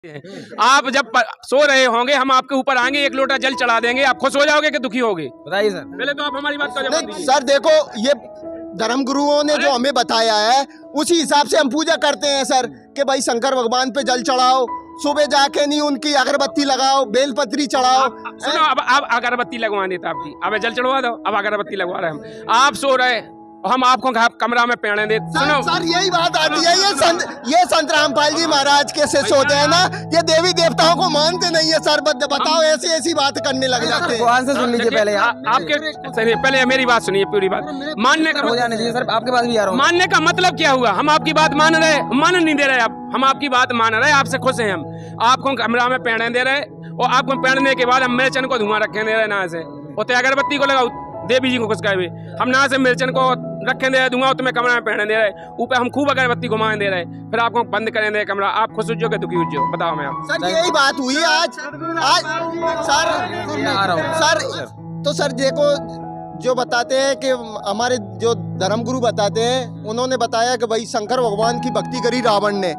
आप जब सो रहे होंगे हम आपके ऊपर आएंगे, एक लोटा जल चढ़ा देंगे, आप खुश हो जाओगे कि दुखी होगे? बताइए सर। पहले तो आप हमारी बात का जवाब दीजिए। सर देखो, ये धर्म गुरुओं ने जो हमें बताया है उसी हिसाब से हम पूजा करते हैं सर, कि भाई शंकर भगवान पे जल चढ़ाओ, सुबह जाके नहीं उनकी अगरबत्ती लगाओ, बेलपत्री चढ़ाओ। सुनो, अब अगरबत्ती लगवा देता आपकी, अब जल चढ़वा दो, अब अगरबत्ती लगवा रहे हम। आप सो रहे, हम आपको कमरा में पहने दे। सुनो सर यही बात आती है, ये संत रामपाल जी महाराज के शिष्य होते हैं ना, ये देवी देवताओं को मानते नहीं है सर। बताओ ऐसी बात करने लग जाते हैं। भगवान से सुन लीजिए पहले आपके पहले मेरी बात सुनिए, पूरी बात मानने का हो जाने दीजिए सर, आपके पास भी आ रहा हूँ। मानने का मतलब क्या हुआ? हम आपकी बात मान रहे, मान नहीं दे रहे आप, हम आपकी बात मान रहे, आपसे खुश हैं हम। आपको कमरा में पहने दे रहे और आपको पहनने के बाद हम मिर्चन को धुआं रखे दे रहे ना से, और अगरबत्ती को लगाओ देवी जी को कुछ कहे, हम ना से मिर्चन को रखे दे रहे, धुआं तुम्हें कमरा में पहने दे रहे, ऊपर हम खूब अगरबत्ती घुमाने दे रहे, फिर आपको बंद करें दे कमरा। आप खुश हो के दुखी हो जाओ? बताओ मैं आप। सर यही बात हुई आज सर। तो सर देखो, जो बताते हैं कि हमारे जो धर्मगुरु बताते हैं, उन्होंने बताया कि भाई शंकर भगवान की भक्ति करी रावण ने,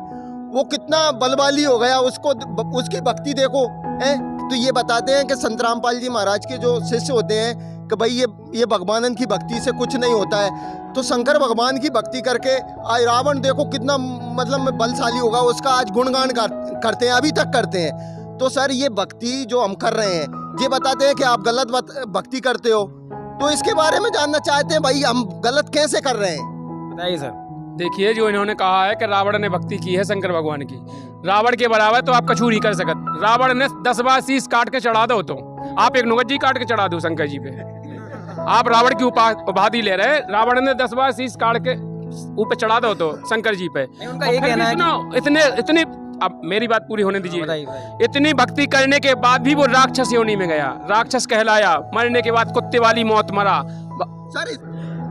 वो कितना बलवाली हो गया, उसकी भक्ति देखो है। तो ये बताते हैं कि संत रामपाल जी महाराज के जो शिष्य होते हैं कि भाई ये भगवान की भक्ति से कुछ नहीं होता है। तो शंकर भगवान की भक्ति करके आज रावण देखो कितना मतलब बलशाली होगा, उसका आज गुणगान करते हैं, अभी तक करते हैं। तो सर ये भक्ति जो हम कर रहे हैं, ये बताते हैं कि आप गलत भक्ति करते हो। तो इसके बारे में जानना चाहते हैं भाई, हम गलत कैसे कर रहे हैं? बताइए सर। देखिए, जो इन्होंने कहा है कि रावण ने भक्ति की है शंकर भगवान की, रावण के बराबर तो आप कछु नहीं कर सकत। रावण ने 10 बार शीश काट के चढ़ा दो, तो आप एक नुगज्जी काट के चढ़ा दो शंकर जी पे। आप रावण की उपाधि ले रहे, रावण ने 10 बार शीश काट के ऊपर चढ़ा दो तो शंकर जी पे। उनका ये कहना है कि इतनी अब मेरी बात पूरी होने दीजिए। इतनी भक्ति करने के बाद भी वो राक्षस योनि में गया, राक्षस कहलाया, मरने के बाद कुत्ते वाली मौत मरा।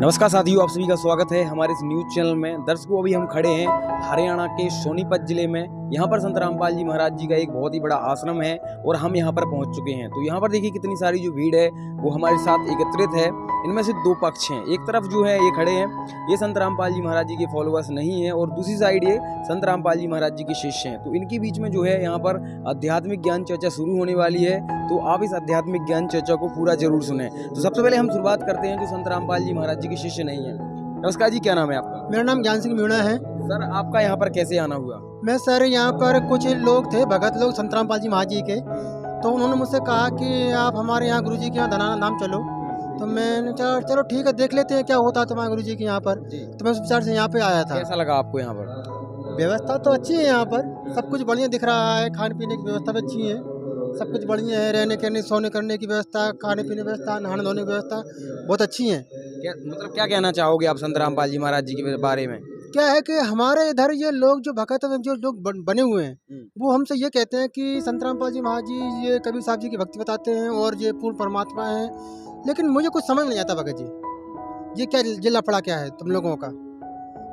नमस्कार साथियों, आप सभी का स्वागत है हमारे इस न्यूज चैनल में। दर्शकों, अभी हम खड़े हैं हरियाणा के सोनीपत जिले में। यहाँ पर संत रामपाल जी महाराज जी का एक बहुत ही बड़ा आश्रम है और हम यहाँ पर पहुँच चुके हैं। तो यहाँ पर देखिए कितनी सारी जो भीड़ है वो हमारे साथ एकत्रित है। इनमें से 2 पक्ष हैं, एक तरफ जो है ये खड़े हैं, ये संत रामपाल जी महाराज जी के फॉलोअर्स नहीं हैं, और दूसरी साइड ये संत रामपाल जी महाराज जी के शिष्य हैं। तो इनके बीच में जो है यहाँ पर आध्यात्मिक ज्ञान चर्चा शुरू होने वाली है, तो आप इस आध्यात्मिक ज्ञान चर्चा को पूरा जरूर सुने। तो सबसे पहले हम शुरुआत करते हैं जो संत रामपाल जी महाराज जी के शिष्य नहीं है। नमस्कार जी, क्या नाम है आपका? मेरा नाम ज्ञान सिंह मीणा है। सर, आपका यहाँ पर कैसे आना हुआ? मैं सर यहाँ पर कुछ लोग थे, भगत लोग संत रामपाल जी महाराज जी के, तो उन्होंने मुझसे कहा कि आप हमारे यहाँ गुरुजी के यहाँ धनाना नाम चलो। तो मैंने कहा चलो ठीक है, देख लेते हैं क्या होता है तुम्हारे गुरुजी के यहाँ पर। तो मैं उस विचार से यहाँ पे आया था। कैसा लगा आपको यहाँ पर? व्यवस्था तो अच्छी है, यहाँ पर सब कुछ बढ़िया दिख रहा है, खाने पीने की व्यवस्था भी अच्छी है, सब कुछ बढ़िया है, रहने कहने सोने करने की व्यवस्था, खाने पीने की व्यवस्था, नहाने धोने की व्यवस्था बहुत अच्छी है। क्या कहना चाहोगे आप संत रामपाल जी महाराज जी के बारे में? क्या है कि हमारे इधर ये लोग जो भगत जो लोग बने हुए हैं, वो हमसे ये कहते हैं कि संत रामपाल जी महाराज जी ये कबीर साहब जी की भक्ति बताते हैं और ये पूर्ण परमात्मा है। लेकिन मुझे कुछ समझ नहीं आता भगत जी, ये क्या ये लफड़ा क्या है तुम लोगों का?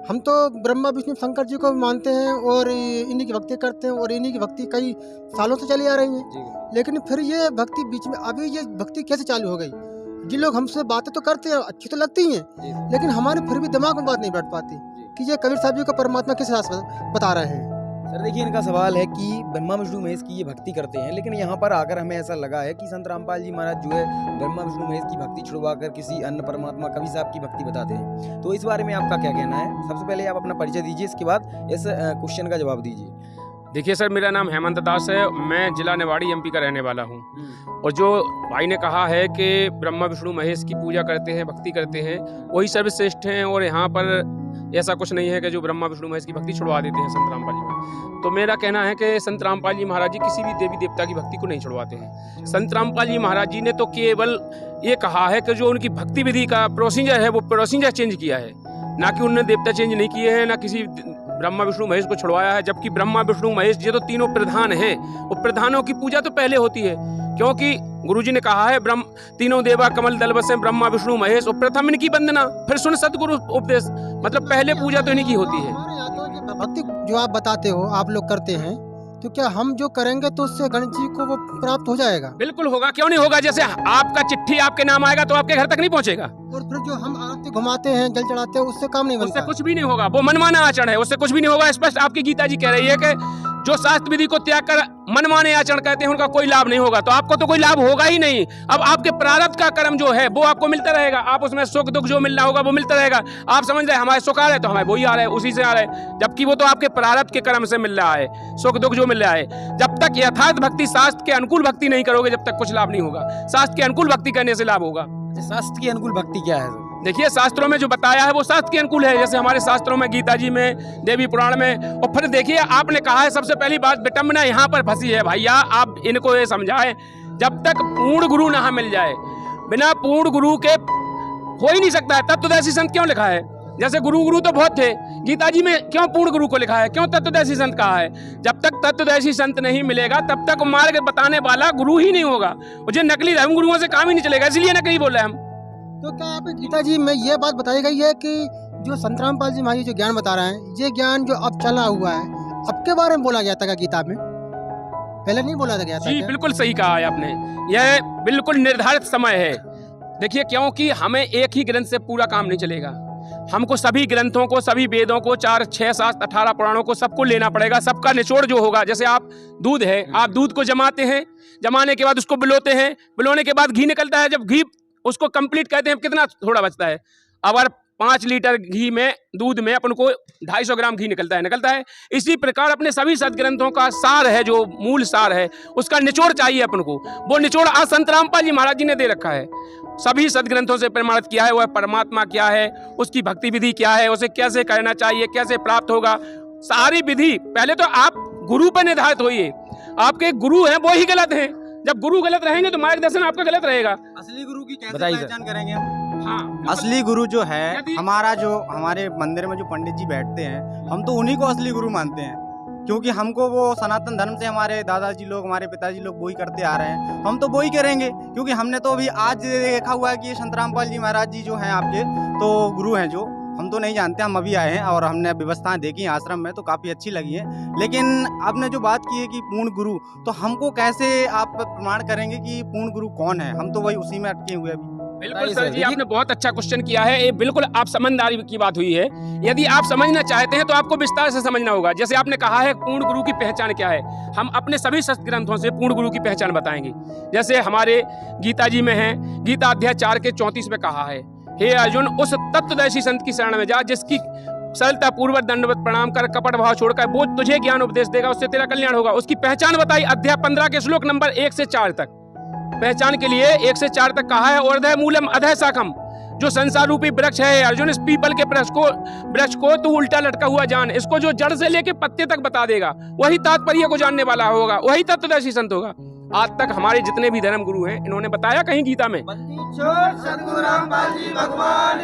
हम तो ब्रह्मा विष्णु शंकर जी को मानते हैं और इन्हीं की भक्ति करते हैं, और इन्हीं की भक्ति कई सालों से चली आ रही है। लेकिन फिर ये भक्ति बीच में अभी ये भक्ति कैसे चालू हो गई? जिन लोग हमसे बातें तो करते हैं, अच्छी तो लगती हैं, लेकिन हमारे फिर भी दिमाग में बात नहीं बैठ पाती कि ये कबीर साहब जी का परमात्मा किस रास्ते बता रहे हैं। सर देखिए, इनका सवाल है कि ब्रह्मा विष्णु महेश की ये भक्ति करते हैं, लेकिन यहाँ पर आकर हमें ऐसा लगा है कि संत रामपाल जी महाराज जो है ब्रह्मा विष्णु महेश की भक्ति छुड़वाकर किसी अन्य परमात्मा कबीर साहब की भक्ति बताते हैं। तो इस बारे में आपका क्या कहना है? सबसे पहले आप अपना परिचय दीजिए, इसके बाद इस क्वेश्चन का जवाब दीजिए। देखिए सर, मेरा नाम हेमंत दास है, मैं जिला निवाड़ी एमपी का रहने वाला हूँ। और जो भाई ने कहा है कि ब्रह्मा विष्णु महेश की पूजा करते हैं, भक्ति करते हैं, वही सर्वश्रेष्ठ हैं, और यहाँ पर ऐसा कुछ नहीं है कि जो ब्रह्मा विष्णु महेश की भक्ति छुड़वा देते हैं संत रामपाल जी महाराज। तो मेरा कहना है कि संत रामपाल जी महाराज जी किसी भी देवी देवता की भक्ति को नहीं छुड़वाते हैं। संत रामपाल जी महाराज जी ने तो केवल ये कहा है कि जो उनकी भक्ति विधि का प्रोसीजर है वो प्रोसीजर चेंज किया है, ना कि उन्होंने देवता चेंज नहीं किए हैं, ना किसी ब्रह्मा विष्णु महेश को छुड़वाया है। जबकि ब्रह्मा विष्णु महेश ये तो तीनों प्रधान हैं, और प्रधानों की पूजा तो पहले होती है, क्योंकि गुरुजी ने कहा है ब्रह्म तीनों देवा कमल दल बसे ब्रह्मा विष्णु महेश, और प्रथम इनकी वंदना, फिर सुन सतगुरु उपदेश, मतलब पहले पूजा तो इन्हीं की होती है। भक्ति जो आप बताते हो, आप लोग करते हैं, तो क्या हम जो करेंगे तो उससे गणेश जी को वो प्राप्त हो जाएगा? बिल्कुल होगा, क्यों नहीं होगा। जैसे आपका चिट्ठी आपके नाम आएगा तो आपके घर तक नहीं पहुंचेगा। और फिर जो हम आरती घुमाते हैं, जल चढ़ाते हैं, उससे काम नहीं बनता। उससे कुछ भी नहीं होगा, वो मनमाना आचरण है, उससे कुछ भी नहीं होगा। स्पष्ट आपकी गीता जी कह रही है कि जो शास्त्र विधि को त्याग कर मनमाने आचरण करते हैं उनका कोई लाभ नहीं होगा। तो आपको तो कोई लाभ होगा ही नहीं। अब आपके प्रारब्ध का कर्म जो है वो आपको मिलता रहेगा, आप उसमें सुख दुख जो मिलना होगा वो मिलता रहेगा। आप समझ रहे हैं हमारे सुख आ रहे तो हमें वही आ रहे हैं, उसी से आ रहे हैं, जबकि वो तो आपके प्रारब्ध के कर्म से मिल रहा है, सुख दुख जो मिल रहा है। जब तक यथार्थ भक्ति शास्त्र के अनुकूल भक्ति नहीं करोगे जब तक कुछ लाभ नहीं होगा। शास्त्र के अनुकूल भक्ति करने से लाभ होगा। शास्त्र की अनुकूल भक्ति क्या है? देखिए शास्त्रों में जो बताया है वो शास्त्र के अनुकूल है, जैसे हमारे शास्त्रों में, गीता जी में, देवी पुराण में। और फिर देखिए आपने कहा है, सबसे पहली बात विटंबना यहाँ पर फंसी है भैया। आप इनको ये समझाएं, जब तक पूर्ण गुरु ना मिल जाए, बिना पूर्ण गुरु के हो ही नहीं सकता है। तत्वदर्शी संत क्यों लिखा है? जैसे गुरु तो बहुत थे, गीता जी में क्यों पूर्ण गुरु को लिखा है, क्यों तत्वदर्शी संत कहा है? जब तक तत्वदर्शी संत नहीं मिलेगा तब तक मार्ग बताने वाला गुरु ही नहीं होगा। मुझे नकली धर्म गुरुओं से काम ही नहीं चलेगा, इसलिए नकली बोल रहे हैं हम। तो क्या आप गीता जी में ये बात बताई गई है कि जो संत रामपाल जी महाराज जो ज्ञान बता रहे हैं, ये ज्ञान जो अब चला हुआ है, अब के बारे में बोला गया था क्या गीता में? पहले नहीं बोला गया था? जी बिल्कुल सही कहा है आपने, यह बिल्कुल निर्धारित समय है। देखिए क्योंकि हमें एक ही ग्रंथ से पूरा काम नहीं चलेगा, हमको सभी ग्रंथों को, सभी वेदों को, 4, 6, 7, 18 पुराणों को सबको लेना पड़ेगा। सबका निचोड़ जो होगा, जैसे आप दूध है, आप दूध को जमाते हैं, जमाने के बाद उसको बिलोते हैं, बिलोने के बाद घी निकलता है। जब घी उसको कंप्लीट कहते हैं, कितना थोड़ा बचता है। अगर 5 लीटर घी में, दूध में अपन को 250 ग्राम घी निकलता है। इसी प्रकार अपने सभी सदग्रंथों का सार है, जो मूल सार है, उसका निचोड़ चाहिए अपन को। वो निचोड़ आज संत रामपाल जी महाराज जी ने दे रखा है, सभी सदग्रंथों से प्रमाणित किया है। वह परमात्मा क्या है, उसकी भक्ति विधि क्या है, उसे कैसे करना चाहिए, कैसे प्राप्त होगा, सारी विधि। पहले तो आप गुरु पर निर्धारित होइए, आपके गुरु हैं वो ही गलत हैं। जब गुरु गलत रहेंगे तो मार्गदर्शन आपका गलत रहेगा। असली गुरु की कैसे पहचान करेंगे हम? हाँ, असली गुरु जो है हमारा, जो हमारे मंदिर में जो पंडित जी बैठते हैं, हम तो उन्हीं को असली गुरु मानते हैं, क्योंकि हमको वो सनातन धर्म से हमारे दादाजी लोग, हमारे पिताजी लोग वही करते आ रहे हैं, हम तो वही करेंगे। क्योंकि हमने तो अभी आज देखा हुआ है कि संत रामपाल जी महाराज जी जो हैं आपके तो गुरु हैं, जो हम तो नहीं जानते, हम अभी आए हैं और हमने व्यवस्थाएं देखी आश्रम में तो काफ़ी अच्छी लगी है। लेकिन आपने जो बात की है कि पूर्ण गुरु, तो हमको कैसे आप प्रमाण करेंगे कि पूर्ण गुरु कौन है? हम तो वही उसी में अटके हुए अभी। बिल्कुल सर जी, आपने बहुत अच्छा क्वेश्चन किया है। ये बिल्कुल आप समझदारी की बात हुई है। यदि आप समझना चाहते हैं तो आपको विस्तार से समझना होगा। जैसे आपने कहा है पूर्ण गुरु की पहचान क्या है, हम अपने सभी शास्त्र ग्रंथों से पूर्ण गुरु की पहचान बताएंगे। जैसे हमारे गीता जी में है, गीता अध्याय 4 के 34 में कहा है, हे अर्जुन उस तत्वदर्शी संत की शरण में जा, जिसकी सरलता पूर्वक दंडवत प्रणाम कर, कपट भाव छोड़कर वो तुझे ज्ञान उपदेश देगा, उससे तेरा कल्याण होगा। उसकी पहचान बताई अध्याय 15 के श्लोक नंबर 1 से 4 तक। पहचान के लिए 1 से 4 तक कहा है, और मूलम अधः शाखम, जो संसार रूपी वृक्ष है अर्जुन, इस पीपल के वृक्ष को तू उल्टा लटका हुआ जान, इसको जो जड़ से लेके पत्ते तक बता देगा वही तात्पर्य को जानने वाला होगा, वही तत्वदर्शी संत होगा। आज तक हमारे जितने भी धर्म गुरु हैं इन्होंने बताया कहीं गीता में?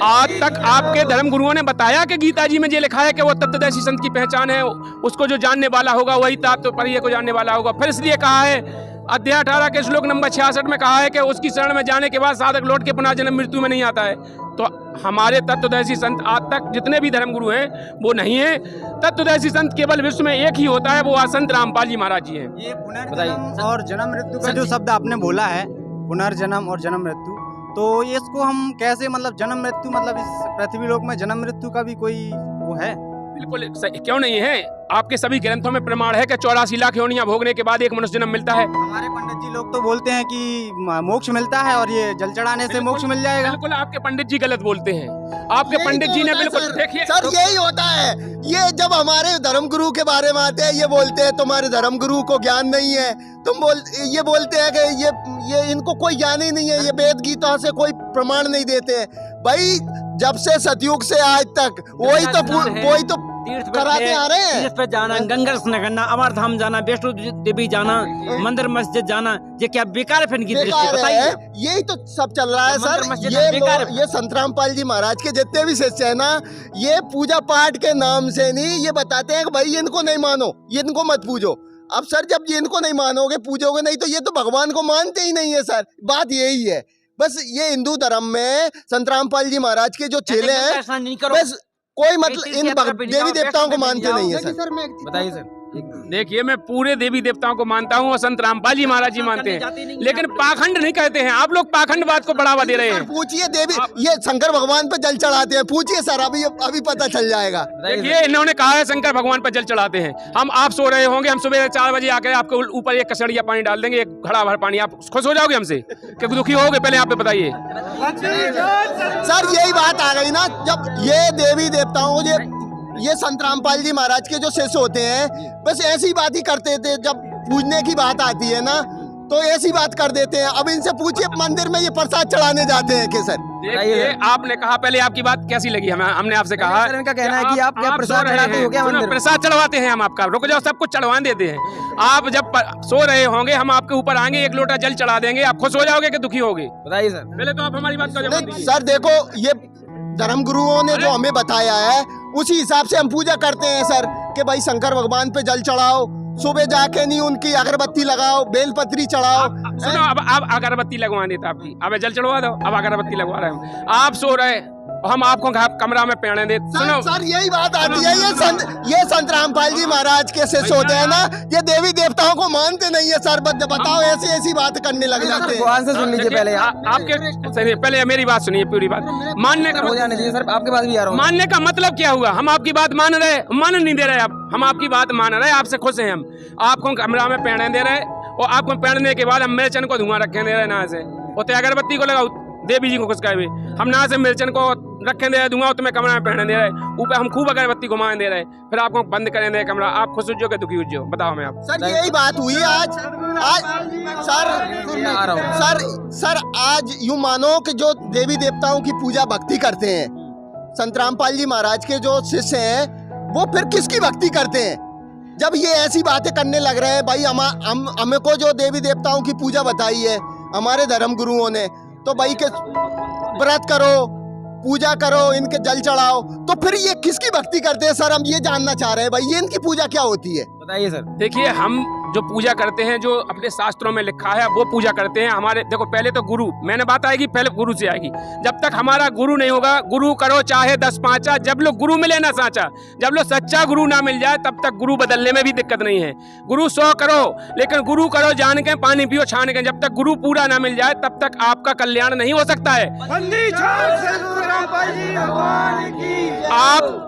आज तक आपके धर्म गुरुओं ने बताया कि गीता जी में ये लिखा है कि वो तत्वदर्शी संत की पहचान है, उसको जो जानने वाला होगा वही तात्पर्य को जानने वाला होगा। फिर इसलिए कहा है अध्याय 18 के श्लोक नंबर 66 में कहा है कि उसकी शरण में जाने के बाद साधक लौट के पुनः जन्म मृत्यु में नहीं आता है। तो हमारे तत्वदर्शी संत आज तक जितने भी धर्म गुरु हैं वो नहीं है। तत्वदर्शी संत केवल विश्व में एक ही होता है, वो संत रामपाल जी महाराज जी हैं। ये पुनर्जन्म और जन्म मृत्यु का जो शब्द आपने बोला है, पुनर्जन्म और जन्म मृत्यु, तो ये इसको हम कैसे, मतलब जन्म मृत्यु, मतलब इस पृथ्वी लोक में जन्म मृत्यु का भी कोई वो है? बिल्कुल क्यों नहीं है, आपके सभी ग्रंथों में प्रमाण है कि 84 लाख योनियां भोगने के बाद एक मनुष्य जन्म मिलता है। हमारे पंडित जी लोग तो बोलते हैं कि मोक्ष मिलता है और ये जल चढ़ाने से मोक्ष मिल जाएगा। बिल्कुल आपके पंडित जी गलत बोलते हैं, आपके पंडित जी ने बिल्कुल, देखिए सर यही होता है। ये जब हमारे धर्मगुरु के बारे में आते हैं, ये बोलते हैं तुम्हारे धर्मगुरु को ज्ञान नहीं है, ये बोलते हैं कि ये इनको कोई ज्ञान ही नहीं है, ये वेद गीता से कोई प्रमाण नहीं देते हैं। भाई जब से सतयुग से आज तक वही तो कराते आ रहे हैं। तीर्थ पे जाना, गंगा स्नान करना, अमर धाम जाना, वैष्णो देवी जाना, मंदिर मस्जिद जाना, ये क्या बेकार है? फिर बताइए, यही तो सब चल रहा है सर। ये संत रामपाल जी महाराज के जितने भी शिष्य है ना, ये पूजा पाठ के नाम से नहीं, ये बताते हैं कि भाई इनको नहीं मानो, इनको मत पूजो। अब सर जब ये इनको नहीं मानोगे, पूजोगे नहीं, तो ये तो भगवान को मानते ही नहीं है सर। बात यही है। बस ये हिंदू धर्म में संत रामपाल जी महाराज के जो चेले हैं, बस कोई मतलब इन देवी देवताओं को मानते नहीं है सर। बताइए सर। देखिए मैं पूरे देवी देवताओं को मानता हूँ और संत रामपाल जी महाराज जी मानते हैं, लेकिन पाखंड नहीं कहते हैं। आप लोग पाखंडवाद को बढ़ावा दे रहे हैं। पूछिए देवी, ये शंकर भगवान पे जल चढ़ाते हैं, पूछिए सर, अभी पता चल जाएगा। देखिए इन्होंने कहा है शंकर भगवान पर जल चढ़ाते हैं। हम आप सो रहे होंगे, हम सुबह 4 बजे आकर आपके ऊपर एक कसड़िया पानी डाल देंगे, एक घड़ा भर पानी, आप खुश हो जाओगे हमसे कि दुखी होगे? पहले आप बताइए सर। यही बात आ गई ना, जब ये देवी देवताओं ये संत रामपाल जी महाराज के जो शिष्य होते हैं, बस ऐसी बात ही करते थे। जब पूजने की बात आती है ना तो ऐसी बात कर देते हैं। अब इनसे पूछिए, मंदिर में ये प्रसाद चढ़ाने जाते हैं कि सर? देखिए आपने कहा, पहले आपकी बात कैसी लगी? हमने आपसे कहा, इनका कहना है कि आप क्या प्रसाद चढ़ाते हो क्या मंदिर? प्रसाद चढ़वाते हैं हम आपका, रुक जाओ, सब कुछ चढ़वा देते हैं। आप जब सो रहे होंगे, हम आपके ऊपर आएंगे, 1 लोटा जल चढ़ा देंगे, आप खुश हो जाओगे कि दुखी होगे? बताइए सर। पहले तो आप हमारी बात का जवाब दीजिए। सर देखो, ये धर्म गुरुओं ने जो हमें बताया है उसी हिसाब से हम पूजा करते हैं सर, कि भाई शंकर भगवान पे जल चढ़ाओ, सुबह जाके नहीं उनकी अगरबत्ती लगाओ, बेलपत्री चढ़ाओ। सुनो, अब अगरबत्ती लगवा देता आपकी, अब जल चढ़वा दो, अब अगरबत्ती लगवा रहे हैं। आप सो रहे, हम आपको कमरा में पहने दे। सुनो सर यही बात आती है, ये संत रामपाल जी महाराज के शिष्य होते हैं ना, ये देवी देवताओं को मानते नहीं है सर। बताओ, ऐसी बात करने लग जाते हैं। भगवान से सुन लीजिए पहले आपके पहले मेरी बात सुनिए, पूरी बात मानने का हो जाने दीजिए सर, आपके पास भी आ रहा हूँ। मानने का मतलब क्या हुआ? हम आपकी बात मान नहीं दे रहे। अब हम आपकी बात मान रहे हैं, आपसे खुश हैं। हम आपको कमरा में पहने दे रहे हैं और आपको पहनने के बाद हम मिर्चन को धुआं रखे दे रहे हैं ना से, और अगरबत्ती को लगाओ, देवी जी को खुश कर। हम ना से मिर्चन को रखे दे रहे, धुआं तुम्हें कमरा में पहने दे रहे, ऊपर हम खूब अगरबत्ती घुमाने दे रहे, फिर आपको बंद करें दे कमरा। आप खुश हो के दुखी हो जाओ? बताओ मैं आप। सर यही बात हुई आज सर आज यूं मानो कि जो देवी देवताओं की पूजा भक्ति करते हैं, संत रामपाल जी महाराज के जो शिष्य हैं, वो फिर किसकी भक्ति करते हैं? जब ये ऐसी बातें करने लग रहे हैं, भाई हमें को जो देवी देवताओं की पूजा बताई है हमारे धर्म गुरुओं ने, तो भाई के व्रत करो, पूजा करो, इनके जल चढ़ाओ, तो फिर ये किसकी भक्ति करते हैं सर? हम ये जानना चाह रहे हैं भाई, ये इनकी पूजा क्या होती है? बताइए सर। देखिए हम जो पूजा करते हैं, जो अपने शास्त्रों में लिखा है वो पूजा करते हैं। हमारे देखो, पहले तो गुरु, मैंने बात आएगी पहले गुरु से आएगी। जब तक हमारा गुरु नहीं होगा, गुरु करो चाहे 10 पाँचा, जब लोग गुरु मिले ना साचा, जब लोग सच्चा गुरु ना मिल जाए, तब तक गुरु बदलने में भी दिक्कत नहीं है। गुरु 100 करो, लेकिन गुरु करो जान के, पानी पियो छान के। जब तक गुरु पूरा ना मिल जाए, तब तक आपका कल्याण नहीं हो सकता है।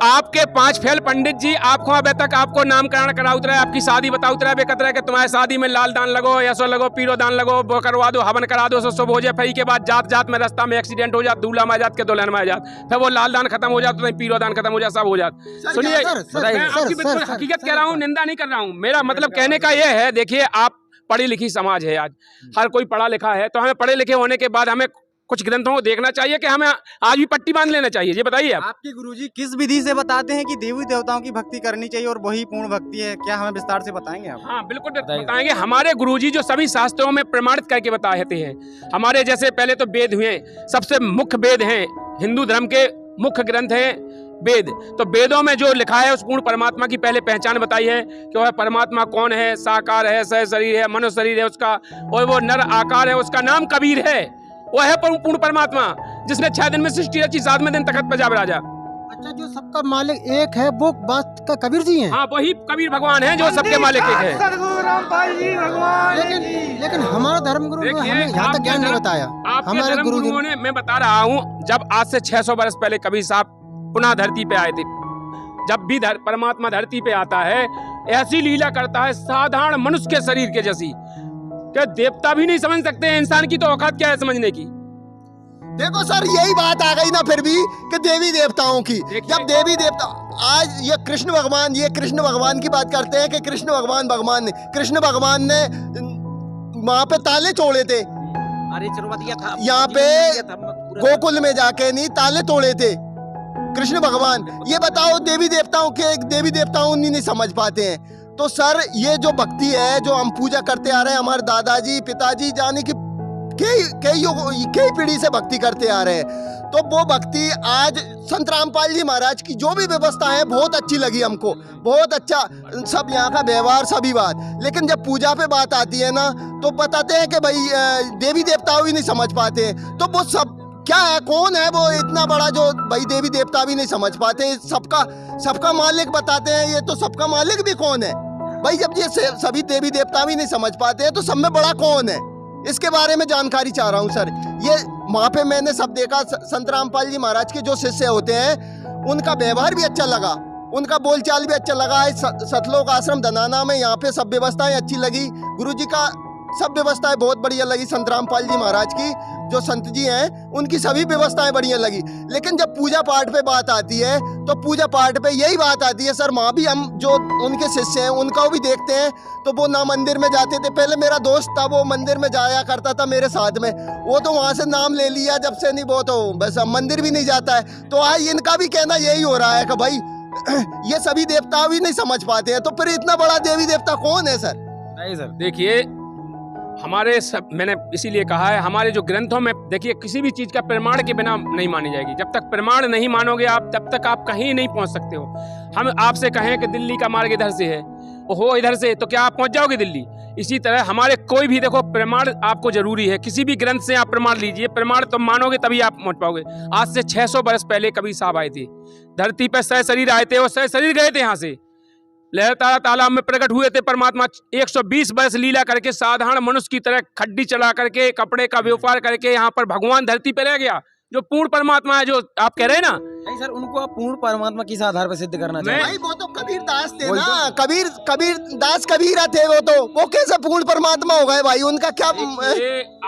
आपके 5 फेल पंडित जी आपको अभी तक आपको नामकरण करा उतरा, आपकी शादी बता उतरा, बेकतरा कि तुम्हारे शादी में लाल दान लगो, ऐसो लगो, पीरो दान लगो, वो करवा दो, हवन करा दो, सब हो जाए। फिर के बाद जात में रास्ता में एक्सीडेंट हो जात, दूल्हा में जात के दुल्हन में जात, फिर वो लाल दान खत्म हो जाता, तो पीरो दान खत्म हो जाता, सब हो जाता। सुनिए, मैं आपकी बिल्कुल हकीकत कह रहा हूँ, निंदा नहीं कर रहा हूँ। मेरा मतलब कहने का ये है, देखिए आप पढ़ी लिखी समाज है, आज हर कोई पढ़ा लिखा है, तो हमें पढ़े लिखे होने के बाद हमें कुछ ग्रंथों को देखना चाहिए कि हमें आज भी पट्टी बांध लेना चाहिए। ये बताइए आप। आपके गुरुजी किस विधि से बताते हैं कि देवी देवताओं की भक्ति करनी चाहिए और वही पूर्ण भक्ति है? क्या हमें विस्तार से बताएंगे आप? हाँ बिल्कुल बताएंगे। हमारे गुरुजी जो सभी शास्त्रों में प्रमाणित करके बताते हैं, हमारे जैसे पहले तो वेद हुए, सबसे मुख्य वेद हैं, हिंदू धर्म के मुख्य ग्रंथ हैं वेद। तो वेदों में जो लिखा है, उस पूर्ण परमात्मा की पहले पहचान बताई है कि वह परमात्मा कौन है। साकार है, सह शरीर है, मनुष्य शरीर है उसका, और वो नर आकार है, उसका नाम कबीर है। वो है पूर्ण परमात्मा, जिसने 6 दिन में सृष्टि रची, 7वें दिन तखत पर जा विराजा। अच्छा, जो सबका मालिक एक है, वो बात का कबीर जी हैं? हाँ, वही कबीर भगवान है जो सबके मालिक एक है। लेकिन हमारा धर्म गुरु ने हमें यहाँ तक ज्ञान नहीं बताया। हमारे गुरुओं ने, मैं बता रहा हूँ, जब आज से 600 वर्ष पहले कबीर साहब पुनः धरती पे आए थे, जब भी परमात्मा धरती पे आता है, ऐसी लीला करता है साधारण मनुष्य के शरीर के जैसी, कि देवता भी नहीं समझ सकते हैं। इंसान की तो औकात क्या है समझने की? देखो सर, यही बात आ गई ना फिर भी कि देवी देवताओं की। जब देवी देवता, आज ये कृष्ण भगवान की बात करते हैं कि कृष्ण भगवान ने वहां पे ताले तोड़े थे, यहाँ पे गोकुल में जाके नहीं ताले तोड़े थे कृष्ण भगवान। ये बताओ, देवी देवताओं नहीं समझ पाते हैं। तो सर ये जो भक्ति है, जो हम पूजा करते आ रहे हैं, हमारे दादाजी पिताजी जाने की कई पीढ़ी से भक्ति करते आ रहे हैं, तो वो भक्ति आज संत रामपाल जी महाराज की जो भी व्यवस्था है बहुत अच्छी लगी हमको, बहुत अच्छा सब यहाँ का व्यवहार सभी बात। लेकिन जब पूजा पे बात आती है ना, तो बताते हैं कि भाई देवी देवताओं भी नहीं समझ पाते। तो वो सब क्या है, कौन है वो इतना बड़ा जो भाई देवी देवता भी नहीं समझ पाते? सबका मालिक बताते हैं, ये तो सबका मालिक भी कौन है? भाई जब ये सभी देवी देवता भी नहीं समझ पाते हैं तो सब में बड़ा कौन है, इसके बारे में जानकारी चाह रहा हूँ सर। ये वहाँ पे मैंने सब देखा, संत रामपाल जी महाराज के जो शिष्य होते हैं उनका व्यवहार भी अच्छा लगा, उनका बोलचाल भी अच्छा लगा। सतलोक आश्रम धनाना में यहाँ पे सब व्यवस्थाएं अच्छी लगी, गुरुजी का सब व्यवस्थाएं बहुत बढ़िया लगी। संत रामपाल जी महाराज की जो संत जी हैं उनकी सभी व्यवस्थाएं बढ़िया लगी। लेकिन जब पूजा पाठ पे बात आती है तो पूजा पाठ पे यही बात आती है सर। वहाँ भी हम जो उनके शिष्य हैं उनका भी देखते हैं तो वो ना मंदिर में जाते थे। पहले मेरा दोस्त था वो मंदिर में जाया करता था मेरे साथ में, वो तो वहाँ से नाम ले लिया जब से, नहीं वो तो बस मंदिर भी नहीं जाता है। तो आज इनका भी कहना यही हो रहा है कि भाई ये सभी देवता भी नहीं समझ पाते हैं, तो फिर इतना बड़ा देवी देवता कौन है सर? नहीं सर, देखिए हमारे सब, मैंने इसीलिए कहा है हमारे जो ग्रंथों में देखिए किसी भी चीज़ का प्रमाण के बिना नहीं मानी जाएगी। जब तक प्रमाण नहीं मानोगे आप तब तक आप कहीं नहीं पहुंच सकते हो। हम आपसे कहें कि दिल्ली का मार्ग इधर से है, हो इधर से, तो क्या आप पहुंच जाओगे दिल्ली? इसी तरह हमारे कोई भी देखो प्रमाण आपको जरूरी है। किसी भी ग्रंथ से आप प्रमाण लीजिए, प्रमाण तो मानोगे तभी आप पहुंच पाओगे। आज से 600 वर्ष पहले कबीर साहब आए थे धरती पर, सह शरीर आए थे और सह शरीर गए थे यहाँ से। लहरतारा तालाब में प्रकट हुए थे परमात्मा। 120 वर्ष लीला करके साधारण मनुष्य की तरह खड्डी चला करके कपड़े का व्यापार करके यहाँ पर भगवान धरती पर रह गया, जो पूर्ण परमात्मा है, जो आप कह रहे हैं ना। नहीं सर, उनको आप पूर्ण परमात्मा किस आधार पर सिद्ध करना चाहते हैं? भाई वो तो कबीर दास थे ना, कबीर दास कबीरा थे वो कैसे पूर्ण परमात्मा हो गए भाई? उनका क्या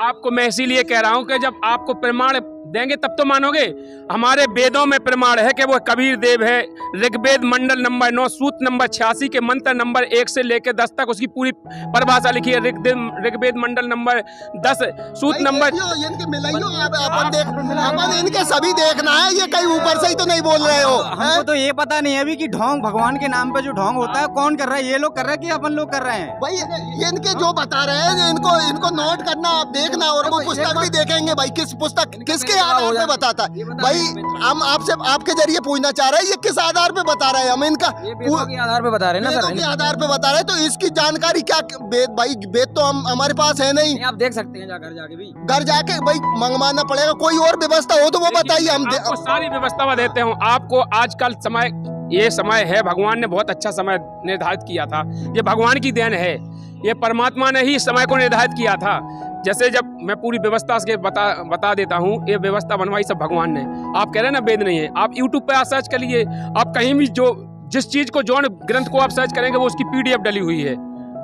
आपको मैं इसीलिए कह रहा हूँ कि जब आपको प्रमाण देंगे तब तो मानोगे। हमारे वेदों में प्रमाण है कि वो कबीर देव है। ऋग्वेद मंडल नंबर 9 सूत्र नंबर 86 के मंत्र नंबर 1 से लेकर 10 तक उसकी पूरी परिभाषा लिखी है। ऋग्वेद मंडल नंबर 10 सूत्र नंबर अपन इनके सभी देखना है, ये कहीं ऊपर से ही तो नहीं बोल रहे हो। हमको तो ये पता नहीं है अभी कि ढोंग भगवान के नाम पे जो ढोंग होता है कौन कर रहा है? ये लोग कर रहे हैं कि अपन लोग कर रहे हैं? भाई ये इनके जो बता रहे हैं इनको नोट करना, आप देखना, और वो पुस्तक भी देखेंगे भाई किस पुस्तक किसके आधार पे बताता है। भाई हम आपसे आपके जरिए पूछना चाह रहे हैं ये किस आधार पे बता रहे हैं? हम इनका के आधार पे बता रहे हैं ना सर, के आधार पे बता रहे हैं। तो इसकी जानकारी क्या भाई वेद तो हम हमारे पास है नहीं। आप देख सकते हैं घर जाके भी, घर जाके भाई मंगवाना पड़ेगा। कोई और व्यवस्था हो तो वो बताइए, हम आपको सारी व्यवस्था देते हूँ। आपको आजकल समय, ये समय है, भगवान ने बहुत अच्छा समय निर्धारित किया था। ये भगवान की देन है, ये परमात्मा ने ही समय को निर्धारित किया था। जैसे जब मैं पूरी व्यवस्था के बता देता हूँ, ये व्यवस्था बनवाई सब भगवान ने। आप कह रहे हैं ना वेद नहीं है, आप यूट्यूब पे सर्च कर लिए, आप कहीं भी जिस चीज को जो ग्रंथ को आप सर्च करेंगे वो उसकी PDF डली हुई है।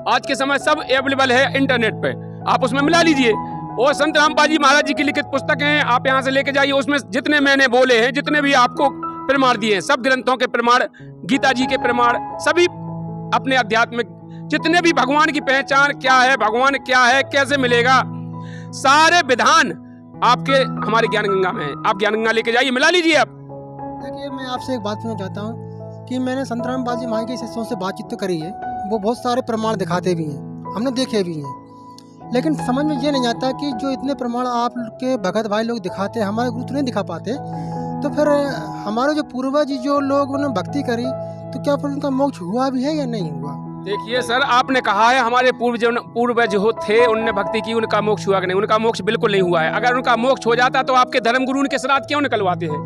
आज के समय सब अवेलेबल है इंटरनेट पे, आप उसमें मिला लीजिए। और संत रामपाल जी महाराज जी की लिखित पुस्तकें हैं, आप यहाँ से लेके जाइए। उसमें जितने मैंने बोले हैं, जितने भी आपको प्रमाण दिए हैं, सब ग्रंथों के प्रमाण, गीता जी के प्रमाण, सभी अपने आध्यात्मिक जितने भी भगवान की पहचान क्या है, भगवान क्या है, कैसे मिलेगा, सारे विधान आपके हमारे ज्ञान गंगा में है। आप ज्ञान गंगा लेके जाइए, मिला लीजिए आप। देखिए मैं आपसे एक बात पूछना चाहता हूँ कि मैंने संत रामपाल जी महाराज के शिष्यों से बातचीत तो करी है, वो बहुत सारे प्रमाण दिखाते भी हैं, हमने देखे भी हैं, लेकिन समझ में ये नहीं आता कि जो इतने प्रमाण आप के भगत भाई लोग दिखाते हैं, हमारे गुरु तो नहीं दिखा पाते, तो फिर हमारे जो पूर्वज जो लोग उन्होंने भक्ति करी तो क्या फिर उनका मोक्ष हुआ भी है या नहीं हुआ? देखिए सर, आपने कहा है हमारे पूर्वज हो थे, उनने भक्ति की, उनका मोक्ष हुआ कि नहीं? उनका मोक्ष बिल्कुल नहीं हुआ है। अगर उनका मोक्ष हो जाता तो आपके धर्मगुरु उनके श्राद्ध क्यों निकलवाते हैं?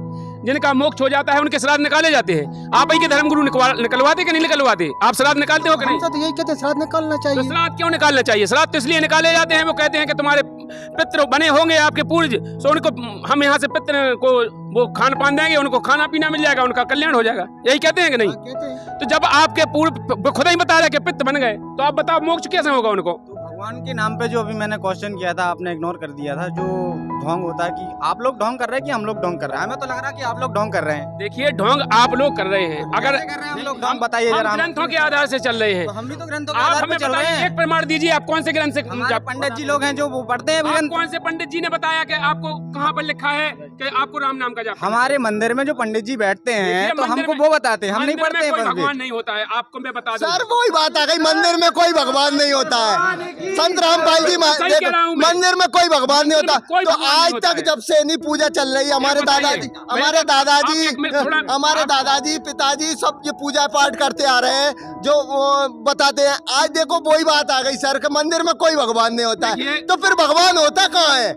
जिनका मोक्ष हो जाता है उनके श्राद्ध निकाले जाते हैं। आप ही के धर्मगुरु निकलवाते कि नहीं निकलवाते? आप श्राद्ध निकालते हो कि नहीं? तो यही कहते हैं श्राद्ध निकालना चाहिए। तो श्राद्ध क्यों निकालना चाहिए? श्राद्ध तो इसलिए निकाले जाते हैं, वो कहते हैं कि तुम्हारे पितृ बने होंगे आपके पूर्वज, तो उनको हम यहाँ से पितृ को वो खान पान देंगे, उनको खाना पीना मिल जाएगा, उनका कल्याण हो जाएगा। यही कहते हैं कि नहीं? तो जब आपके पूर्व खुद ही बता रहे कि पितृ बन गए, तो आप बताओ मोक्ष कैसे होगा उनको? भगवान के नाम पे जो अभी मैंने क्वेश्चन किया था, आपने इग्नोर कर दिया था। जो ढोंग होता है कि आप लोग ढोंग कर रहे हैं कि हम लोग ढोंग कर रहे हैं? हमें तो लग रहा है कि आप लोग ढोंग कर रहे हैं। देखिए ढोंग आप लोग कर रहे हैं। अगर कर रहे हैं हम लोग ढोंग, बताइए जरा। ग्रंथों के आधार से चल रहे हैं, तो हम भी तो ग्रंथों के आप आधार हमें पे चल रहे हैं। एक प्रमाण दीजिए, आप कौन से ग्रंथ से? पंडित जी लोग हैं जो वो पढ़ते हैं आप कौन से पंडित जी ने बताया कि आपको कहाँ पर लिखा है कि आपको राम नाम का जाप? हमारे मंदिर में जो पंडित जी बैठते हैं तो हमको वो बताते हैं, हम नहीं पढ़ते हैं। भगवान नहीं होता है, आपको मैं बता दूं। सर वही बात आ गई, मंदिर में कोई भगवान नहीं होता है संत रामपाल जी सही कह रहा हूं मैं। मंदिर में कोई भगवान नहीं होता। कोई तो भगवान नहीं आज होता तक है। जब से नहीं पूजा चल रही है, हमारे दादाजी पिताजी सब ये पूजा पाठ करते आ रहे हैं, जो वो बताते हैं। आज देखो वही बात आ गई सर कि मंदिर में कोई भगवान नहीं होता है, तो फिर भगवान होता कहाँ है?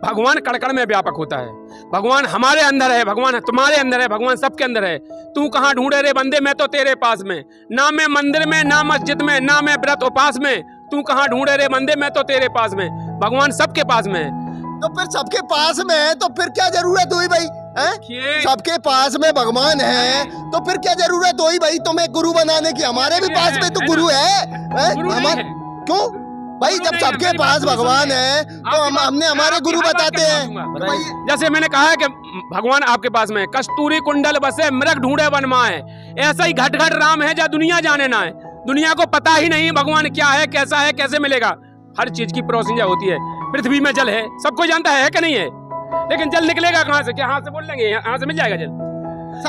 भगवान कण-कण में व्यापक होता है। भगवान हमारे अंदर है, भगवान तुम्हारे अंदर है, भगवान सबके अंदर है। तू कहाँ ढूंढे रे बंदे, मैं तो तेरे पास में। ना मैं मंदिर में, ना मस्जिद में, ना मैं व्रत उपास में। तू कहाँ ढूंढे रे बंदे, मैं तो तेरे पास में। भगवान सबके पास में है। तो फिर सबके पास में है तो फिर क्या जरूरत हुई भाई? हैं? सबके पास में भगवान है तो फिर क्या जरूरत हुई भाई तुम्हें गुरु बनाने की? हमारे भी पास में तो गुरु है, गुरु नहीं हमारे है। क्यों भाई? गुरु जब नहीं है, सबके मेरी पास बात सुनो भगवान सुनिए। है तो हमने हमारे गुरु बताते हैं। जैसे मैंने कहा है कि भगवान आपके पास में है। कस्तूरी कुंडल बसे मृग ढूंढे वन माए। ऐसा ही घट घट राम है, जा दुनिया जाने ना है। दुनिया को पता ही नहीं भगवान क्या है, कैसा है, कैसे मिलेगा। हर चीज की प्रोसीजर होती है। पृथ्वी में जल है, सब कोई जानता है कि नहीं है? लेकिन जल निकलेगा कहाँ से? क्या हाथ से बोल लेंगे? यहाँ से मिल जाएगा जल?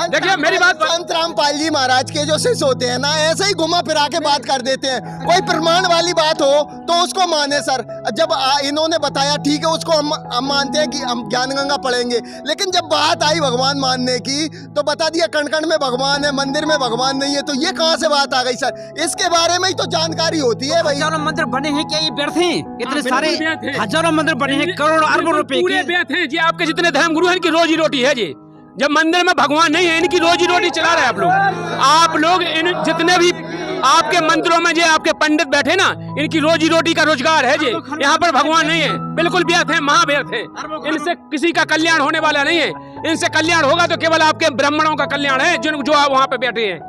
देखिए मेरी बात, संत रामपाल जी महाराज के जो शिष्य होते हैं ना, ऐसे ही घुमा फिरा के बात कर देते हैं। कोई प्रमाण वाली बात हो तो उसको माने सर। जब इन्होंने बताया ठीक है, उसको हम मानते हैं कि हम ज्ञान गंगा पढ़ेंगे। लेकिन जब बात आई भगवान मानने की तो बता दिया कण कण में भगवान है, मंदिर में भगवान नहीं है। तो ये कहाँ से बात आ गई सर? इसके बारे में ही तो जानकारी होती है भाई। हजारों मंदिर बने हैं, क्या ये व्यर्थ हैं? इतने सारे व्यर्थ हैं। हजारों मंदिर बने हैं, करोड़ों अरबों रुपए पूरे के। व्यर्थ हैं जी। आपके जितने धर्म गुरु हैं, इनकी रोजी रोटी है जी। जब मंदिर में भगवान नहीं है, इनकी रोजी रोटी चला रहे आप लोग इन जितने भी आपके मंदिरों में जो आपके पंडित बैठे ना, इनकी रोजी रोटी का रोजगार है जी। यहाँ पर भगवान नहीं है, बिल्कुल व्यर्थ है, महाव्यर्थ है। इनसे किसी का कल्याण होने वाला नहीं है। इनसे कल्याण होगा तो केवल आपके ब्राह्मणों का कल्याण है, जो आप वहाँ पे बैठे हैं,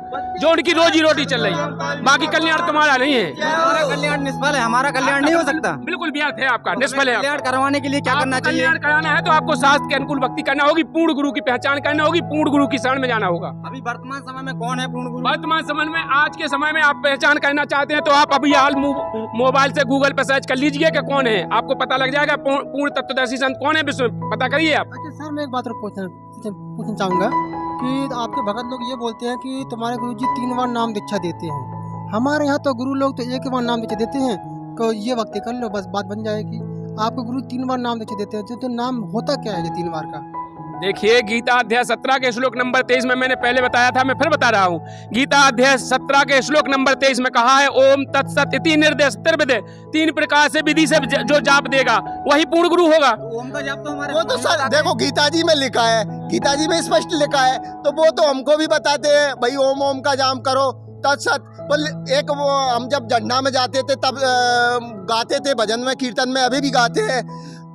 जो उनकी रोजी रोटी चल रही है। बाकी कल्याण तुम्हारा नहीं है। हमारा कल्याण निष्फल है, हमारा कल्याण नहीं हो सकता। बिल्कुल व्यर्थ है आपका, निष्फल है। कल्याण करवाने के लिए क्या करना चाहिए? कल्याण कराना है तो आपको शास्त्र के अनुकूल भक्ति करना होगी, पूर्ण गुरु की पहचान करना होगी, पूर्ण गुरु की शरण में जाना होगा। अभी वर्तमान समय में कौन है पूर्ण गुरु? वर्तमान समय में, आज के समय में आप पहचान करना चाहते हैं तो आप अभी हाल मोबाइल से गूगल पे सर्च कर लीजिए कि कौन है, आपको पता लग जाएगा पूर्ण तत्वदर्शी संत कौन है विश्व में। पता करिए आप। अच्छा सर, मैं एक बात और पूछना चाहूँगा कि आपके भगत लोग ये बोलते हैं कि तुम्हारे गुरुजी 3 बार नाम दीक्षा देते हैं। हमारे यहाँ तो गुरु लोग तो 1 बार नाम दीक्षा देते हैं तो ये भक्ति कर लो, बस बात बन जाएगी। आपके गुरु 3 बार नाम दीक्षा देते हैं, तो नाम होता क्या है ये 3 बार का? देखिए, गीता अध्याय 17 के श्लोक नंबर 23 में मैंने पहले बताया था, मैं फिर बता रहा हूँ। गीता अध्याय 17 के श्लोक नंबर 23 में कहा है, ओम तत्सत इति निर्देश त्रिविधे। 3 प्रकार से विधि से जो जाप देगा वही पूर्ण गुरु होगा। ओम का जाप तो हमारे वो तो सर देखो गीता जी में लिखा है, गीता जी में स्पष्ट लिखा है, तो वो तो हमको भी बताते हैं भाई ओम ओम का जाप करो तत्सत। एक वो हम जब झंडा में जाते थे तब गाते थे भजन में, कीर्तन में, अभी भी गाते हैं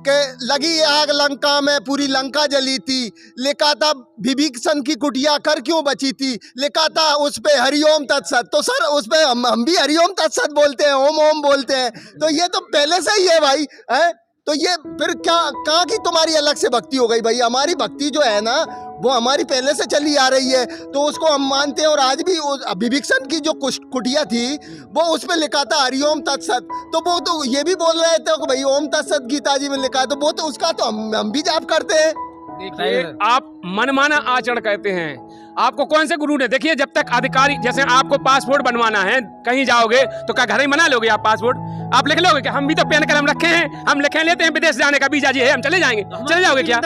कि लगी आग लंका में पूरी लंका जली थी, लिखा था विभीषण की कुटिया कर क्यों बची थी, लिखा था उस पे हरिओम तत्सत। तो सर उस पे हम भी हरिओम तत्सत बोलते हैं, ओम ओम बोलते हैं। तो ये तो पहले से ही है भाई, है? तो ये फिर क्या कहाँ की तुम्हारी अलग से भक्ति हो गई भाई? हमारी भक्ति जो है ना वो हमारी पहले से चली आ रही है, तो उसको हम मानते हैं। और आज भी विभीषण की जो कुटिया थी वो उसमें लिखा था हरिओम तत्सत, तो वो तो ये भी बोल रहे थे कि भाई ओम तत्सत गीता जी में लिखा है, तो वो तो उसका तो हम भी जाप करते हैं। देखिए, आप मनमाना आचरण कहते हैं, आपको कौन से गुरु ने? देखिए, जब तक अधिकारी, जैसे आपको पासपोर्ट बनवाना है, कहीं जाओगे तो क्या घर ही बना लोगे आप पासपोर्ट? आप लिख लोगे कि हम भी तो पेन कर हम रखे हैं, हम लिखे लेते हैं विदेश जाने का वीजा जी है, हम चले जाएंगे, चले जाओगे क्या?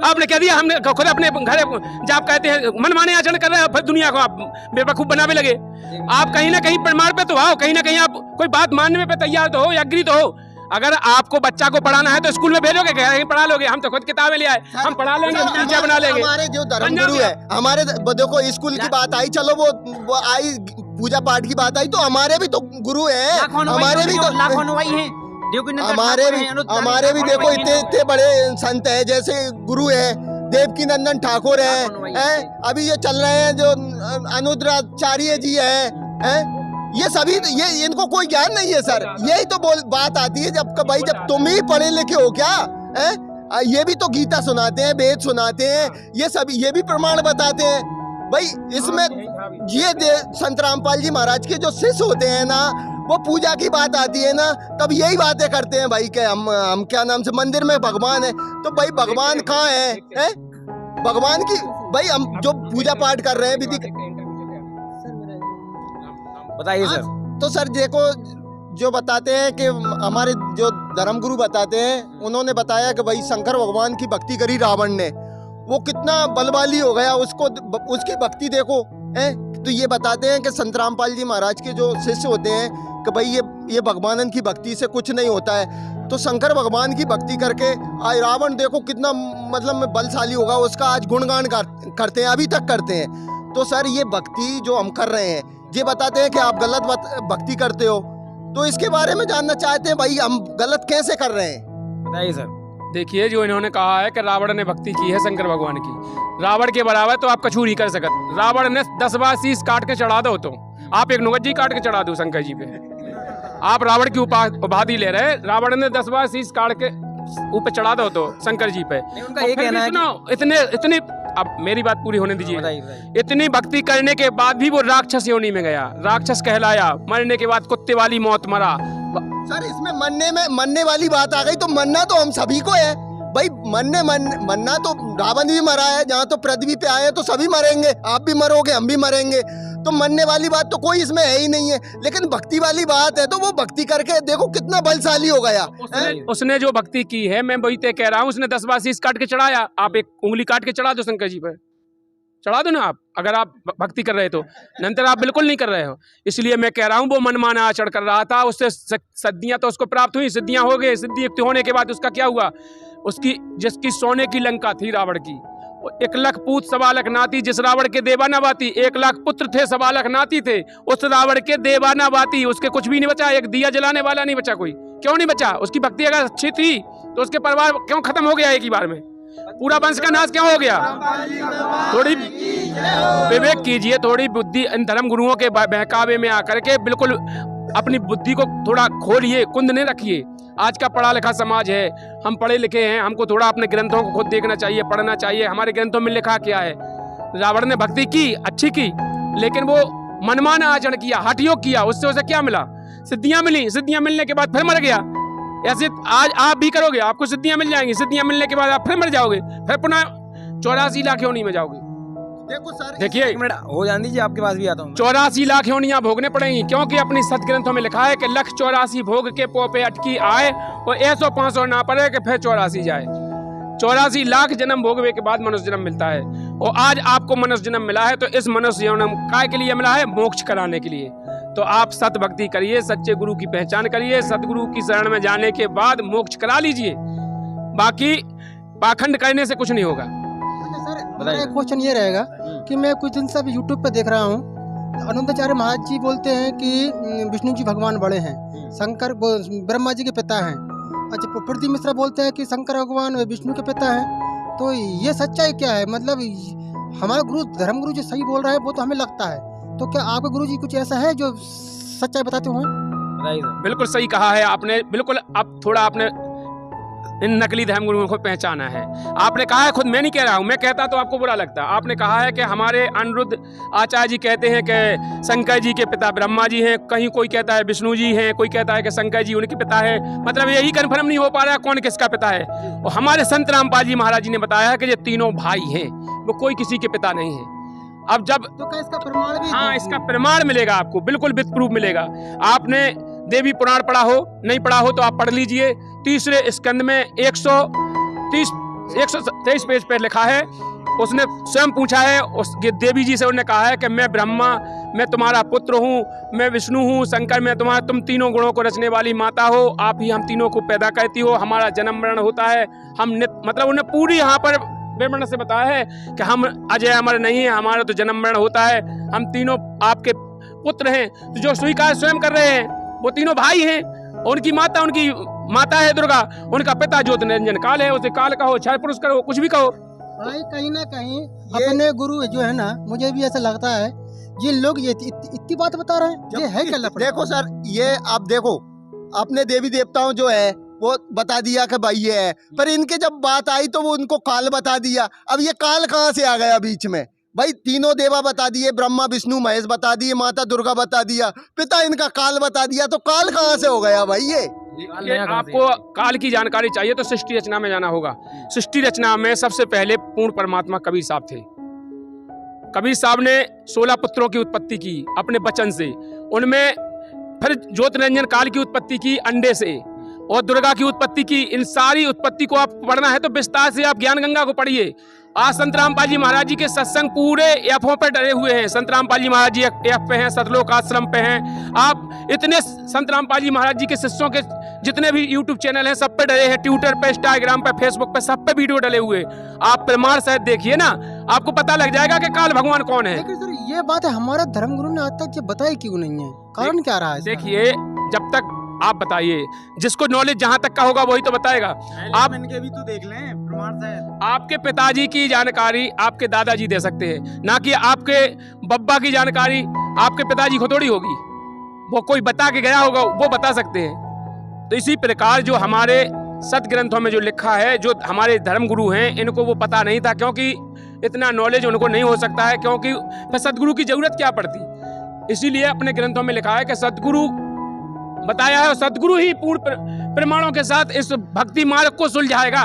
आपने कह दिया, हमने खुद अपने घर जाप कहते हैं, मनमाने आचरण कर रहे हैं, फिर दुनिया को आप बेवकूफ बनावे लगे। आप कहीं ना कहीं प्रमाण पे तो आओ, कहीं ना कहीं आप कोई बात मानने पे तैयार तो हो, एग्री तो हो। अगर आपको बच्चा को पढ़ाना है तो स्कूल में भेजोगे, कहीं पढ़ा लोगे? हम तो खुद किताबें ले आए, हम पढ़ा लेंगे, टीचर बना लेंगे। हमारे जो धर्मगुरु है, हमारे देखो स्कूल की बात आई, चलो वो आई, पूजा पाठ की बात आई, तो हमारे भी तो गुरु है, हमारे भी तो हमारे भी देखो इतने बड़े संत है, जैसे गुरु है देवकी नंदन ठाकुर है, अभी ये चल रहे हैं जो अनुद्राचार्य जी है, ये सभी ये इनको कोई ज्ञान नहीं है सर। यही तो बात आती है जब भाई जब तुम ही पढ़े लिखे हो क्या है? ये भी तो गीता सुनाते हैं, वेद सुनाते हैं, ये सभी ये भी प्रमाण बताते हैं भाई। इसमें ये संत रामपाल जी महाराज के जो शिष्य होते हैं ना, वो पूजा की बात आती है ना, तब यही बातें करते हैं भाई कि हम क्या नाम से मंदिर में भगवान है। तो भाई भगवान कहाँ है? भगवान की भाई हम जो पूजा पाठ कर रहे हैं विधि, बताइए सर। तो सर देखो जो बताते हैं कि हमारे जो धर्मगुरु बताते हैं, उन्होंने बताया कि भाई शंकर भगवान की भक्ति करी रावण ने, वो कितना बलवाली हो गया, उसको उसकी भक्ति देखो है। तो ये बताते हैं कि संत रामपाल जी महाराज के जो शिष्य होते हैं कि भाई ये भगवानन की भक्ति से कुछ नहीं होता है। तो शंकर भगवान की भक्ति करके आज रावण देखो कितना मतलब बलशाली होगा, उसका आज गुणगान करते हैं, अभी तक करते हैं। तो सर ये भक्ति जो हम कर रहे हैं, ये बताते हैं कि आप गलत भक्ति करते हो। तो इसके बारे में जानना चाहते हैं भाई, हम गलत कैसे कर रहे हैं, बताइए सर। देखिए, जो इन्होंने कहा है कि रावण ने भक्ति की है शंकर भगवान की, रावण के बराबर तो आप कछु नहीं कर सकते। रावण ने 10 बार शीश काट के चढ़ा दो, तो आप एक नुगज्जी काट के चढ़ा दो शंकर जी पे। आप रावण की उपाधि ले रहे, रावण ने 10 बार शीश काट के ऊपर चढ़ा दो तो शंकर जी पे। उनका ये कहना है कि इतने अब मेरी बात पूरी होने दीजिए। बताइए। इतनी भक्ति करने के बाद भी वो राक्षस योनि में गया, राक्षस कहलाया, मरने के बाद कुत्ते वाली मौत मरा। सर इसमें मरने वाली बात आ गई। तो मरना तो हम सभी को है भाई, मरना तो रावण भी मरा है, जहाँ तो पृथ्वी पे आए तो सभी मरेंगे, आप भी मरोगे, हम भी मरेंगे। तो मरने वाली बात तो कोई इसमें है ही नहीं है। लेकिन भक्ति वाली बात है, तो वो भक्ति करके देखो कितना बलशाली हो गया। उसने जो भक्ति की है, मैं वही तय कह रहा हूँ, उसने 10 बार शीश काट के चढ़ाया। आप एक उंगली काट के चढ़ा दो शंकर जी पे, चढ़ा दो ना आप, अगर आप भक्ति कर रहे तो। नंतर आप बिल्कुल नहीं कर रहे हो, इसलिए मैं कह रहा हूँ वो मनमाना आचरण कर रहा था। उससे सिद्धियां तो उसको प्राप्त हुई, सिद्धियां हो गई। सिद्धि युक्त होने के बाद उसका क्या हुआ, उसकी जिसकी सोने की लंका थी रावण की, 1 लाख पूत 1.25 लाख नाती, जिस रावण के देवा ना बाती। 1 लाख पुत्र थे, 1.25 लाख नाती थे, उस रावण के देवा ना बाती। उसके कुछ भी नहीं बचा, एक दिया जलाने वाला नहीं बचा कोई। क्यों नहीं बचा? उसकी भक्ति अगर अच्छी थी तो उसके परिवार क्यों खत्म हो गया एक ही बार में? पूरा वंश का नाश क्यों हो गया? थोड़ी विवेक कीजिए, थोड़ी बुद्धि इन धर्म गुरुओं के बहकावे में आकर के बिल्कुल अपनी बुद्धि को थोड़ा खोलिए, कुंद नहीं रखिए। आज का पढ़ा लिखा समाज है, हम पढ़े लिखे हैं, हमको थोड़ा अपने ग्रंथों को खुद देखना चाहिए, पढ़ना चाहिए। हमारे ग्रंथों में लिखा क्या है? रावण ने भक्ति की, अच्छी की, लेकिन वो मनमाना आचरण किया, हठयोग किया, उससे उसे क्या मिला? सिद्धियां मिली। सिद्धियां मिलने के बाद फिर मर गया। ऐसे आज आप भी करोगे, आपको सिद्धियां मिल जाएंगी, सिद्धियां मिलने के बाद आप फिर मर जाओगे, फिर पुनः 84 लाख योनि में जाओगे। देखो सर, देखिए 1 मिनट हो जान दीजिए, आपके पास भी आता हूँ। 84 लाख योनियां भोगने पड़ेंगी, क्योंकि अपनी सदग्रंथों में लिखा है कि 184 भोग के पोपे अटकी आए और 100-500 ना पड़े कि फिर 84 जाए। 84 लाख जन्म भोगवे के बाद मनुष्य जन्म मिलता है। और आज आपको मनुष्य जन्म मिला है, तो इस मनुष्य जन्म काय के लिए मिला है? मोक्ष कराने के लिए। तो आप सत भक्ति करिए, सच्चे गुरु की पहचान करिए, सतगुरु की शरण में जाने के बाद मोक्ष करा लीजिए। बाकी पाखंड करने से कुछ नहीं होगा। सर मेरा एक क्वेश्चन ये रहेगा कि मैं कुछ दिन से अभी यूट्यूब पे देख रहा हूँ, अनंताचार्य महाराज जी बोलते हैं कि विष्णु जी भगवान बड़े हैं, शंकर ब्रह्मा जी के पिता हैं। अच्छा, प्रदीप मिश्रा बोलते हैं कि शंकर भगवान विष्णु के पिता हैं। तो ये सच्चाई क्या है? मतलब हमारा गुरु धर्मगुरु जो सही बोल रहा है वो तो हमें लगता है, तो क्या आपके गुरु जी कुछ ऐसा है जो सच्चाई बताते हुए? बिल्कुल सही कहा है आपने, बिल्कुल। अब थोड़ा आपने इन नकली धर्मगुरुओं को पहचाना है। आपने कहा है, खुद मैं नहीं कह रहा हूं, मैं कहता तो आपको बुरा लगता। आपने कहा है कि हमारे अनिरुद्ध आचार्य जी कहते हैं कि शंकर जी के पिता ब्रह्मा जी हैं, कहीं कोई कहता है विष्णु जी हैं, कोई कहता है कि शंकर जी उनके पिता है। मतलब यही कन्फर्म नहीं हो पा रहा है कौन किसका पिता है। और हमारे संत रामपाल जी महाराज जी ने बताया है कि ये तीनों भाई हैं, वो कोई किसी के पिता नहीं है। अब जब तो क्या इसका प्रमाण भी? हाँ, इसका प्रमाण मिलेगा आपको, बिल्कुल विद प्रूफ मिलेगा। आपने देवी पुराण पढ़ा हो, नहीं पढ़ा हो तो आप पढ़ लीजिए। 3रे स्कंद में 123 पेज पर लिखा है। उसने स्वयं पूछा है उस देवी जी से, उन्होंने कहा है कि मैं ब्रह्मा, मैं तुम्हारा पुत्र हूँ, मैं विष्णु हूँ, शंकर मैं तुम तीनों गुणों को रचने वाली माता हो, आप ही हम तीनों को पैदा करती हो, हमारा जन्म मरण होता है, हम मतलब उन्हें पूरी यहाँ पर विवरण से बताया है कि हम अजय अमर नहीं है, हमारा तो जन्म मरण होता है, हम तीनों आपके पुत्र हैं। तो जो स्वीकार स्वयं कर रहे हैं वो तीनों भाई हैं। उनकी माता है दुर्गा, उनका पिता ज्योत निरंजन काल है। उसे काल कहो, क्षय पुरुष कहो, कुछ भी कहो। भाई कहीं ना कहीं अपने गुरु जो है ना, मुझे भी ऐसा लगता है ये लोग ये इतनी बात बता रहे हैं, ये है क्या लफड़ा? देखो सर, ये आप देखो, अपने देवी देवताओं जो है वो बता दिया कि भाई ये है, पर इनके जब बात आई तो वो उनको काल बता दिया। अब ये काल कहाँ से आ गया बीच में? भाई तीनों देवा बता दिए, ब्रह्मा विष्णु महेश बता दिए, माता दुर्गा बता दिया, पिता इनका काल बता दिया, तो काल कहाँ से हो गया भाई? ये आपको काल की जानकारी चाहिए तो सृष्टि रचना में जाना होगा। सृष्टि रचना में सबसे पहले पूर्ण परमात्मा कबीर साहब थे। कबीर साहब ने 16 पुत्रों की उत्पत्ति की अपने वचन से। उनमें फिर ज्योति रंजन काल की उत्पत्ति की अंडे से, और दुर्गा की उत्पत्ति की, इन सारी उत्पत्ति को आप पढ़ना है तो विस्तार से आप ज्ञान गंगा को पढ़िए। आज संत रामपाल जी महाराज जी के सत्संग पूरे एफओ पे डरे हुए हैं। संत रामपाल जी महाराज जी एफ पे हैं, सतलोक आश्रम पे हैं। आप इतने संत रामपाल जी महाराज जी के शिष्यों के जितने भी यूट्यूब चैनल हैं सब पे डरे हैं, ट्विटर पे, इंस्टाग्राम पे, फेसबुक पे, सब पे वीडियो डले हुए। आप प्रमाण सहित देखिए ना, आपको पता लग जाएगा कि काल भगवान कौन है। लेकिन सर ये बात है हमारे धर्मगुरु ने आज तक ये बताई क्यों नहीं है, कारण क्या रहा है इसका? देखिए, जब तक आप बताइए, जिसको नॉलेज जहां तक का होगा वही तो बताएगा। आप इनके भी तो देख लें प्रमाण से। आपके पिताजी की जानकारी आपके दादाजी दे सकते हैं, ना कि आपके बब्बा की जानकारी आपके पिताजी को थोड़ी होगी। वो कोई बता के गया होगा, वो बता सकते हैं। तो इसी प्रकार जो हमारे सत ग्रंथों में जो लिखा है, जो हमारे धर्मगुरु हैं, इनको वो पता नहीं था, क्योंकि इतना नॉलेज उनको नहीं हो सकता है, क्योंकि फिर सदगुरु की जरूरत क्या पड़ती। इसीलिए अपने ग्रंथों में लिखा है कि सदगुरु बताया है, और सदगुरु ही पूर्ण प्रमाणों के साथ इस भक्ति मार्ग को सुलझाएगा।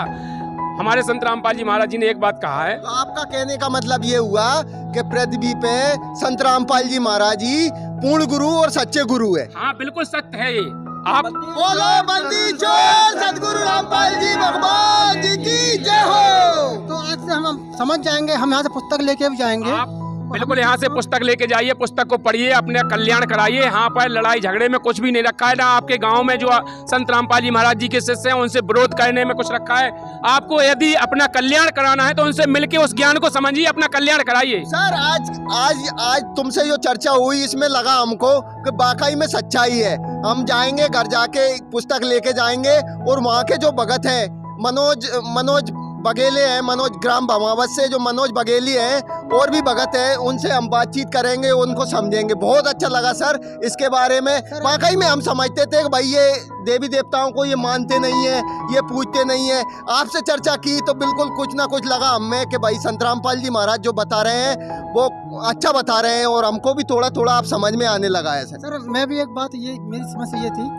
हमारे संत रामपाल जी महाराज जी ने एक बात कहा है। तो आपका कहने का मतलब ये हुआ कि पृथ्वी पे संत रामपाल जी महाराज जी पूर्ण गुरु और सच्चे गुरु है। हाँ, बिल्कुल सत्य है ये। आप बोलो बंदी छोड़ सदगुरु रामपाल जी भगवान जी की जय हो। तो आज से हम समझ जाएंगे, हम यहाँ से पुस्तक लेके भी जाएंगे। आप बिल्कुल यहाँ से पुस्तक लेके जाइए, पुस्तक को पढ़िए, अपने कल्याण कराइए। यहाँ पर लड़ाई झगड़े में कुछ भी नहीं रखा है, ना आपके गांव में जो संत रामपाल जी महाराज जी के शिष्य हैं उनसे विरोध करने में कुछ रखा है। आपको यदि अपना कल्याण कराना है तो उनसे मिलके उस ज्ञान को समझिए, अपना कल्याण कराइए। सर आज तुमसे जो चर्चा हुई इसमें लगा हमको कि वाकई में सच्चाई है। हम जाएंगे, घर जाके पुस्तक लेके जाएंगे, और वहाँ के जो भगत हैं मनोज बघेले हैं, मनोज ग्राम भमावत से जो मनोज बघेली हैं, और भी भगत हैं, उनसे हम बातचीत करेंगे, उनको समझेंगे। बहुत अच्छा लगा सर इसके बारे में। वाकई में हम समझते थे कि भाई ये देवी देवताओं को ये मानते नहीं है, ये पूजते नहीं है। आपसे चर्चा की तो बिल्कुल कुछ ना कुछ लगा हमें कि भाई संत रामपाल जी महाराज जो बता रहे हैं वो अच्छा बता रहे हैं, और हमको भी थोड़ा थोड़ा आप समझ में आने लगा है सर। मैं भी एक बात, ये मेरी समस्या ये थी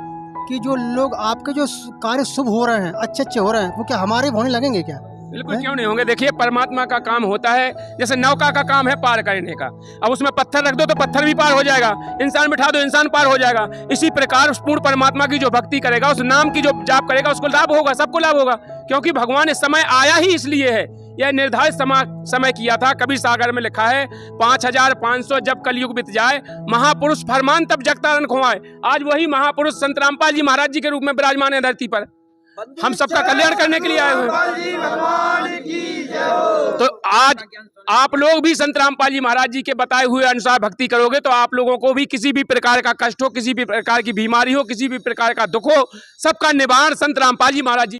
कि जो लोग आपके जो कार्य शुभ हो रहे हैं, अच्छे हो रहे हैं, वो क्या हमारे होने लगेंगे क्या? बिल्कुल क्यों नहीं होंगे। देखिए, परमात्मा का काम होता है, जैसे नौका का काम है पार करने का। अब उसमें पत्थर रख दो तो पत्थर भी पार हो जाएगा, इंसान बिठा दो इंसान पार हो जाएगा। इसी प्रकार उस पूर्ण परमात्मा की जो भक्ति करेगा, उस नाम की जो जाप करेगा, उसको लाभ होगा, सबको लाभ होगा। क्योंकि भगवान इस समय आया ही इसलिए है, यह निर्धारित समय किया था। कबीर सागर में लिखा है 5500 जब कलयुग बीत जाए, महापुरुष फरमान तब जगता रन खोआए। आज वही महापुरुष संत रामपाल जी महाराज जी के रूप में विराजमान है धरती पर, हम सबका कल्याण करने के लिए आए हुए हैं। तो आज आप लोग भी संत रामपाल जी महाराज जी के बताए हुए अनुसार भक्ति करोगे तो आप लोगों को भी किसी भी प्रकार का कष्ट हो, किसी भी प्रकार की बीमारी हो, किसी भी प्रकार का दुख हो, सबका निवारण संत रामपाल जी महाराज जी